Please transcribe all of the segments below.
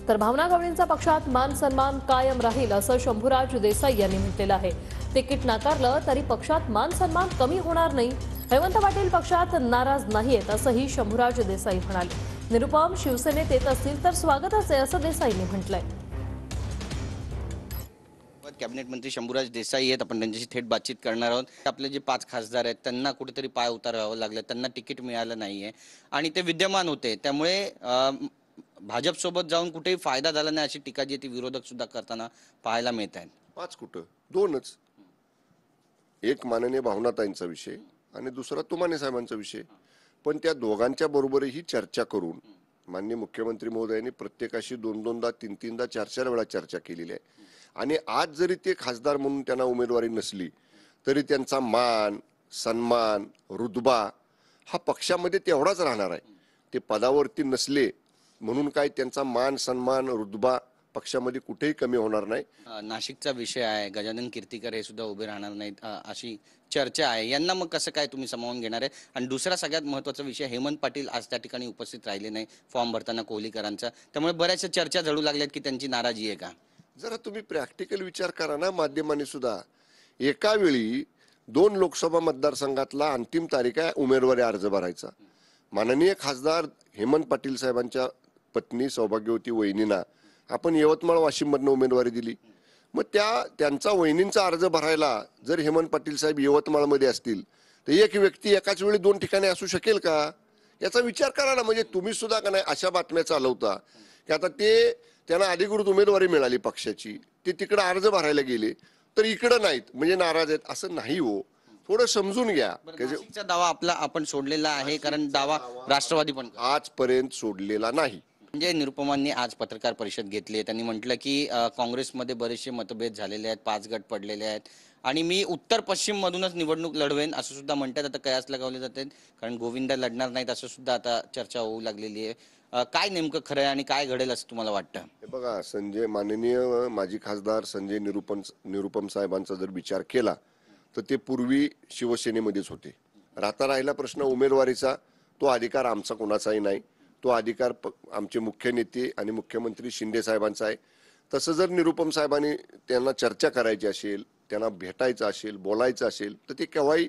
तर भावना गवळींचा पक्षात मान सन्मान कायम राहील असं शंभूराज देसाई यांनी म्हटलेलं आहे। तिकीट नाकारलं तरी पक्षात मान सन्मान कमी होणार नाही। हेमंत पाटील पक्षात नाराज नाहीत असंही शंभूराज देसाई म्हणाले। निरुपम शिवसेनेत येत असतील तर स्वागतच आहे असं देसाईंनी म्हटलंय। कॅबिनेट मंत्री शंभूराज देसाई आहेत, आपण त्यांच्याशी थेट बातचीत करणार आहोत। आपले जे 5 खासदार आहेत त्यांना कुठेतरी पाय उतारावं लागलं, त्यांना तिकीट मिळालं नाहीये आणि ते विद्यमान होते, त्यामुळे भाजप सोबत जाऊन कुठेही फायदा झाला नाही अशी टीका जी ती विरोधक सुद्धा करताना पाहायला मिळत आहे। 5 कुठं 2च, एक माननीय भावनाताईंचा विषय आणि दुसरा तुमाने साहेबांचा विषय। पण त्या दोघांच्या बरोबरही चर्चा करून माननीय मुख्यमंत्री महोदयांनी प्रत्येकाशी 2-2दा 3-3दा 4-4 वेळा चर्चा केलेली आहे आणि आज जरी ते खासदार म्हणून त्यांना उमेदवारी नसली तरी त्यांचा मान सन्मान रुतबा हा पक्षामध्ये तेवढाच राहणार आहे। ते पदावरती नसले म्हणून काय त्यांचा मान सन्मान रुतबा पक्षामध्ये कुठेही कमी होणार नाही। नाशिकचा विषय आहे, गजानन कीर्तिकर हे सुद्धा उभे राहणार नाहीत अशी चर्चा आहे। यांना मग कसं काय तुम्ही सामावून घेणार आहे? आणि दुसरा सगळ्यात महत्त्वाचा विषय, हेमंत पाटील आज त्या ठिकाणी उपस्थित राहिले नाही फॉर्म भरताना कोहलीकरांचा, त्यामुळे बऱ्याचशा चर्चा झळू लागल्यात की त्यांची नाराजी आहे का? जरा तुम्ही प्रॅक्टिकल विचार करा ना, माध्यमांनी सुद्धा एका वेळी 2 लोकसभा मतदारसंघातला अंतिम तारीख आहे उमेदवारी अर्ज भरायचा। माननीय खासदार हेमंत पाटील साहेबांच्या पत्नी सौभाग्यवती वहिनींना आपण यवतमाळ वाशिम मधून उमेदवारी दिली। मग त्यांचा वहिनींचा अर्ज भरायला जर हेमंत पाटील साहेब यवतमाळमध्ये असतील तर एक व्यक्ती एकाच वेळी 2 ठिकाणी असू शकेल का? याचा विचार करा ना। म्हणजे तुम्ही सुद्धा का नाही अशा बातम्या चालवता की आता त्यांना अधिकृत उमेदवारी मिळाली पक्षाची, ते तिकडे अर्ज भरायला गेले तर इकडे नाहीत म्हणजे नाराज आहेत, असं नाही हो। थोडं समजून घ्या। नाशिकचा दावा आपला आपण सोडलेला आहे, कारण दावा राष्ट्रवादी पण आजपर्यंत सोडलेला नाही। म्हणजे निरुपमांनी आज पत्रकार परिषद घेतली आहे, त्यांनी म्हटलं की काँग्रेसमध्ये बरेचसे मतभेद झालेले आहेत, 5 गट पडलेले आहेत आणि मी उत्तर पश्चिम मधूनच निवडणूक लढवेन असं सुद्धा म्हणतात। आता कयास लगावले जातात कारण गोविंदा लढणार नाहीत असं सुद्धा आता चर्चा होऊ लागलेली आहे। काय नेमकं खरं आहे आणि काय घडेल असं तुम्हाला वाटतं? हे बघा, माननीय माजी खासदार संजय निरुपम साहेबांचा जर विचार केला तर ते पूर्वी शिवसेनेमध्येच होते। राहिला प्रश्न उमेदवारीचा, तो अधिकार आमचा कोणाचाही नाही, तो अधिकार आमचे मुख्य नेते आणि मुख्यमंत्री शिंदे साहेबांचा आहे। तसं जर निरुपम साहेबांनी त्यांना चर्चा करायची असेल, त्यांना भेटायचं असेल, बोलायचं असेल तर ते केव्हाही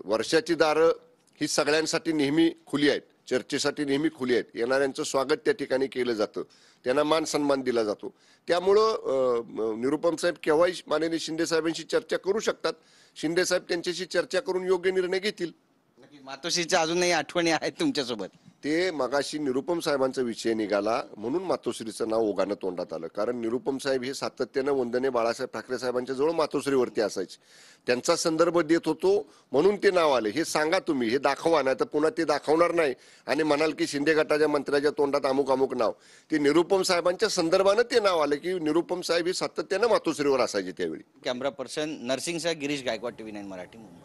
वर्षाची दारं ही सगळ्यांसाठी नेहमी खुली आहेत, चर्चेसाठी नेहमी खुली आहेत। येणाऱ्यांचं स्वागत त्या ठिकाणी केलं जातं, त्यांना मान सन्मान दिला जातो। त्यामुळं निरुपम साहेब केव्हाही माननीय शिंदे साहेबांशी चर्चा करू शकतात। शिंदे साहेब त्यांच्याशी चर्चा करून योग्य निर्णय घेतील। मातोश्रीच्या अजूनही आठवणी आहेत तुमच्यासोबत? ते मगाशी निरुपम साहेबांचा विषय निघाला म्हणून मातोश्रीचं नाव ओघानं तोंडात आलं, कारण निरुपम साहेब हे सातत्यानं वंदनीय बाळासाहेब ठाकरे साहेबांच्या जवळ मातोश्रीवरती असायचे, त्यांचा संदर्भ देत होतो म्हणून ते नाव आले। हे सांगा तुम्ही, हे दाखवा, नाही तर पुन्हा ते दाखवणार नाही आणि म्हणाल की शिंदे गटाच्या मंत्र्याच्या तोंडात अमुक अमुक नाव। ते निरुपम साहेबांच्या संदर्भानं ते नाव आलं की निरुपम साहेब हे सातत्यानं मातोश्रीवर असायचे त्यावेळी। कॅमेरा पर्सन नरसिंग सह गिरीश गायकवाड, TV9 मराठी, मुंबई।